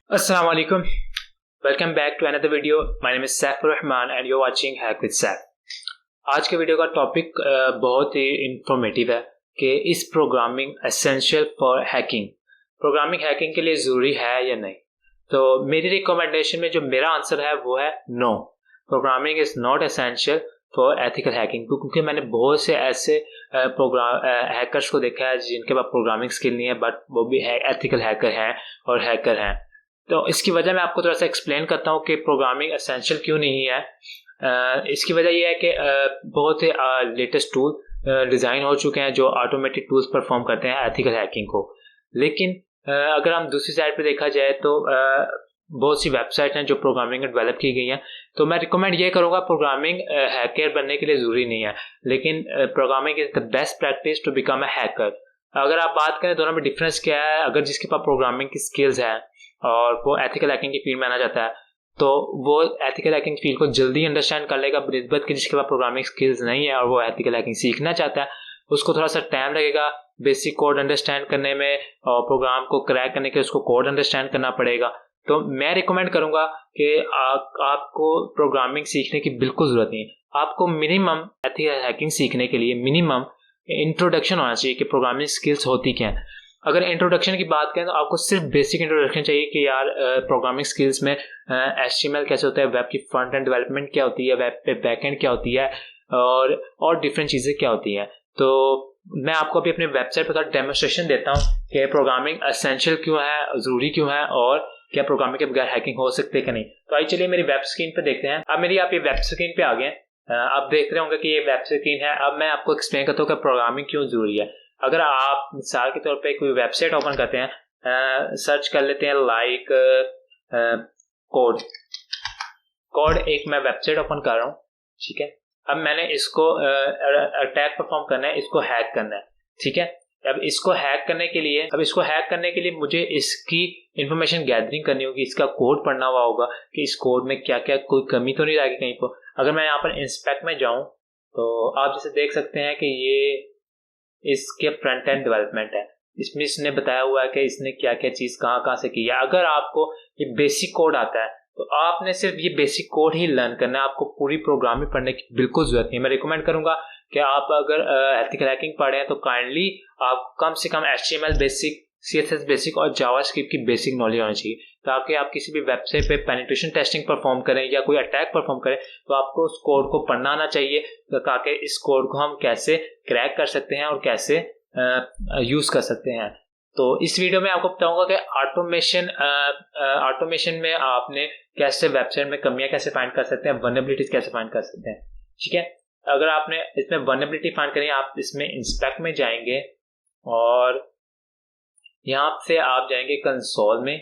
Assalamu alaikum. Welcome back to another video. My name is Saifur Rahman and you're watching Hack with Saif. आज के video का topic बहुत ही informative है कि इस programming essential for hacking programming hacking के लिए ज़रूरी है या नहीं। तो मेरी रिकमेंडेशन में जो मेरा आंसर है वो है no, programming is not essential for ethical hacking. क्योंकि मैंने बहुत से ऐसे हैकर्स को देखा है जिनके पास प्रोग्रामिंग स्किल नहीं है बट वो भी एथिकल हैकर हैं और हैकर हैं। तो इसकी वजह मैं आपको थोड़ा सा एक्सप्लेन करता हूँ कि प्रोग्रामिंग एसेंशियल क्यों नहीं है। इसकी वजह यह है कि बहुत से लेटेस्ट टूल डिज़ाइन हो चुके हैं जो ऑटोमेटेड टूल्स परफॉर्म करते हैं एथिकल हैकिंग को। लेकिन अगर हम दूसरी साइड पे देखा जाए तो बहुत सी वेबसाइट हैं जो प्रोग्रामिंग डेवलप की गई हैं। तो मैं रिकमेंड ये करूँगा, प्रोग्रामिंग हैकर बनने के लिए ज़रूरी नहीं है, लेकिन programming is the best practice to become a hacker. अगर आप बात करें दोनों में डिफरेंस क्या है, अगर जिसके पास प्रोग्रामिंग की स्किल्स है और वो एथिकल हैकिंग की फील्ड में आना चाहता है तो वो एथिकल हैकिंग फील्ड को जल्दी अंडरस्टैंड कर लेगा बनिस्बत कि जिसके पास प्रोग्रामिंग स्किल्स नहीं है और वो एथिकल हैकिंग सीखना चाहता है, उसको थोड़ा सा टाइम लगेगा बेसिक कोड अंडरस्टैंड करने में और प्रोग्राम को क्रैक करने के लिए उसको कोड अंडरस्टैंड करना पड़ेगा। तो मैं रिकमेंड करूँगा कि आपको प्रोग्रामिंग सीखने की बिल्कुल ज़रूरत नहीं है। आपको मिनिमम एथिकल हैकिंग सीखने के लिए मिनिमम इंट्रोडक्शन होना चाहिए कि प्रोग्रामिंग स्किल्स होती क्या है। अगर इंट्रोडक्शन की बात करें तो आपको सिर्फ बेसिक इंट्रोडक्शन चाहिए कि यार प्रोग्रामिंग स्किल्स में HTML कैसे होता है, वेब की फ्रंट एंड डेवलपमेंट क्या होती है, वेब पे बैक एंड क्या होती है और डिफरेंट चीज़ें क्या होती हैं। तो मैं आपको अभी अपने वेबसाइट पर डेमोस्ट्रेशन देता हूँ कि प्रोग्रामिंग एसेंशियल क्यों है, ज़रूरी क्यों है और क्या प्रोग्रामिंग के बगैर हैकिंग हो सकते कि नहीं। तो आइए चलिए मेरी वेब स्क्रीन पर देखते हैं। अब मेरी आप ये वेब स्क्रीन पर आ गए हैं, आप देख रहे होंगे कि ये वेब स्क्रीन है। अब मैं आपको एक्सप्लेन करता हूँ कि प्रोग्रामिंग क्यों ज़रूरी है। अगर आप मिसाल के तौर पे कोई वेबसाइट ओपन करते हैं, सर्च कर लेते हैं लाइक कोड एक मैं वेबसाइट ओपन कर रहा हूँ, ठीक है। अब मैंने इसको अटैक परफॉर्म करना है, इसको हैक करना है, ठीक है। अब इसको हैक करने के लिए मुझे इसकी इंफॉर्मेशन गैदरिंग करनी होगी, इसका कोड पढ़ना हुआ होगा कि इस कोड में क्या क्या कोई कमी तो नहीं रहेगी कहीं पर। अगर मैं यहाँ पर इंस्पेक्ट में जाऊँ तो आप जैसे देख सकते हैं कि ये इसके फ्रंट एंड डेवलपमेंट है, इसमें इसने बताया हुआ है कि इसने क्या क्या चीज़ कहाँ कहाँ से की है। अगर आपको ये बेसिक कोड आता है तो आपने सिर्फ ये बेसिक कोड ही लर्न करना है, आपको पूरी प्रोग्रामिंग पढ़ने की बिल्कुल ज़रूरत नहीं है। मैं रिकमेंड करूँगा कि आप अगर एथिकल हैकिंग पढ़े हैं तो काइंडली आप कम से कम HTML बेसिक, CSS बेसिक और जावास्क्रिप्ट की बेसिक नॉलेज होनी चाहिए, ताकि आप किसी भी वेबसाइट पे पेनिट्रेशन टेस्टिंग परफॉर्म करें या कोई अटैक परफॉर्म करें तो आपको उस कोड को पढ़ना आना चाहिए, ताकि इस कोड को हम कैसे क्रैक कर सकते हैं और कैसे यूज़ कर सकते हैं। तो इस वीडियो में आपको बताऊंगा कि ऑटोमेशन में आपने कैसे वेबसाइट में कमियां कैसे फाइंड कर सकते हैं, वल्नरेबिलिटीज कैसे फाइंड कर सकते हैं, ठीक है। अगर आपने इसमें वल्नरेबिलिटी फाइंड करनी है, आप इसमें इंस्पेक्ट में जाएंगे और यहाँ से आप जाएंगे कंसोल में,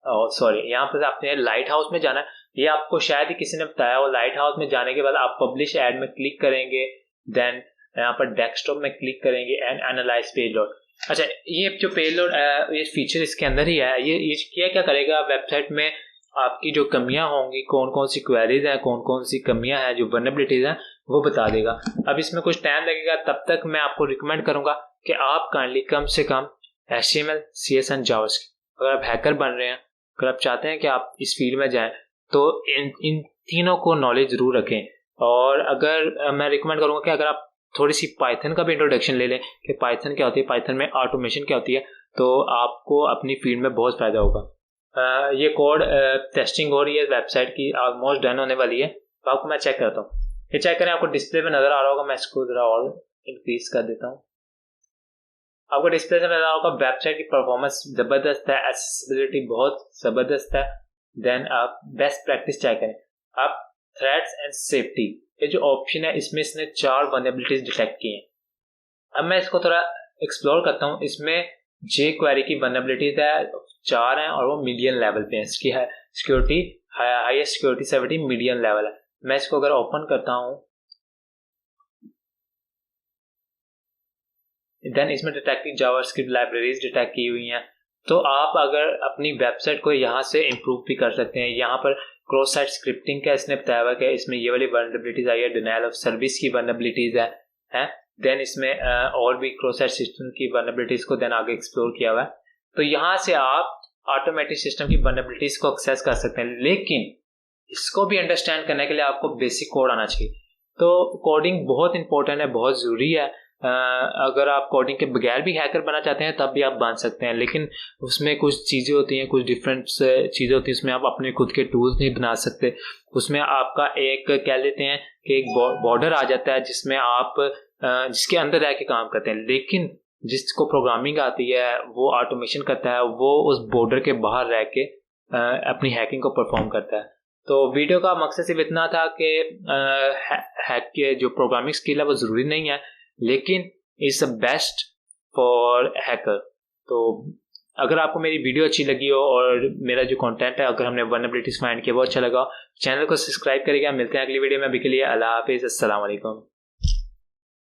यहाँ पर आपने लाइट हाउस में जाना है। ये आपको शायद ही किसी ने बताया हो। लाइट हाउस में जाने के बाद आप पब्लिश एड में क्लिक करेंगे, देन यहाँ पर डेस्कटॉप में क्लिक करेंगे एंड एनालाइज पेलोड। अच्छा, ये जो पेलोड ये फीचर इसके अंदर ही है। ये क्या करेगा, वेबसाइट में आपकी जो कमियां होंगी, कौन कौन सी क्वेरीज हैं, कौन कौन सी कमियां हैं, जो वल्नरेबिलिटीज हैं, वो बता देगा। अब इसमें कुछ टाइम लगेगा, तब तक मैं आपको रिकमेंड करूंगा कि आप काइंडली कम से कम HTML, CSS एंड जावास्क्रिप्ट, अगर आप हैकर बन रहे हैं, अगर आप चाहते हैं कि आप इस फील्ड में जाएं तो इन तीनों को नॉलेज ज़रूर रखें। और अगर मैं रिकमेंड करूंगा कि अगर आप थोड़ी सी पाइथन का भी इंट्रोडक्शन ले लें कि पाइथन क्या होती है, पाइथन में ऑटोमेशन क्या होती है, तो आपको अपनी फील्ड में बहुत फ़ायदा होगा। ये कोड टेस्टिंग हो रही है, वेबसाइट की ऑलमोस्ट डन होने वाली है। तो आपको मैं चेक करता हूँ, ये चेक करें, आपको डिस्प्ले में नज़र आ रहा होगा। मैं इसको ज़रा और इंक्रीज कर देता हूँ। आपको डिस्प्ले से नजर होगा वेबसाइट की परफॉर्मेंस ज़बरदस्त है, एक्सेसिबिलिटी बहुत ज़बरदस्त है। देन आप बेस्ट प्रैक्टिस चेक करें। आप थ्रेट्स एंड सेफ्टी, ये जो ऑप्शन है इसमें इसने 4 वल्नरेबिलिटीज डिटेक्ट की हैं। अब मैं इसको थोड़ा एक्सप्लोर करता हूँ। इसमें jQuery की वल्नरेबिलिटीज है 4 हैं और वो मीडियम लेवल पे है। इसकी है security, highest security 70 medium level है। मैं इसको अगर ओपन करता हूँ, देन इसमें डिटेक्टिव जावास्क्रिप्ट लाइब्रेरीज डिटेक्ट की हुई हैं। तो आप अगर अपनी वेबसाइट को यहाँ से इम्प्रूव भी कर सकते हैं। यहाँ पर क्रॉस साइट स्क्रिप्टिंग का इसने बताया हुआ कि इसमें ये वाली वल्नरेबिलिटीज आई है, डिनायल ऑफ सर्विस की वल्नरेबिलिटीज है। देन इसमें और भी क्रॉस साइट सिस्टम की वल्नरेबिलिटीज को देन आगे एक्सप्लोर किया हुआ है। तो यहाँ से आप ऑटोमेटिक सिस्टम की वल्नरेबिलिटीज को एक्सेस कर सकते हैं, लेकिन इसको भी अंडरस्टैंड करने के लिए आपको बेसिक कोड आना चाहिए। तो कोडिंग बहुत इंपॉर्टेंट है, बहुत ज़रूरी है। अगर आप कोडिंग के बगैर भी हैकर बनना चाहते हैं तब भी आप बन सकते हैं, लेकिन उसमें कुछ चीज़ें होती हैं, कुछ डिफरेंट चीज़ें होती हैं, उसमें आप अपने खुद के टूल्स नहीं बना सकते। उसमें आपका एक कह लेते हैं कि एक बॉर्डर आ जाता है जिसमें आप जिसके अंदर रह के काम करते हैं, लेकिन जिसको प्रोग्रामिंग आती है वो ऑटोमेशन करता है, वो उस बॉर्डर के बाहर रह के अपनी हैकिंग को परफॉर्म करता है। तो वीडियो का मकसद सिर्फ इतना था कि हैक के जो प्रोग्रामिंग स्किल है वो ज़रूरी नहीं है, लेकिन is the best for hacker. तो अगर आपको मेरी वीडियो अच्छी लगी हो और मेरा जो कंटेंट है, अगर हमने वल्नरेबिलिटीज फाइंड किया वो अच्छा लगा, चैनल को सब्सक्राइब करिएगा। मिलते हैं अगली वीडियो में। अभी के लिए अल्लाह हाफिज़, अस्सलाम वालेकुम।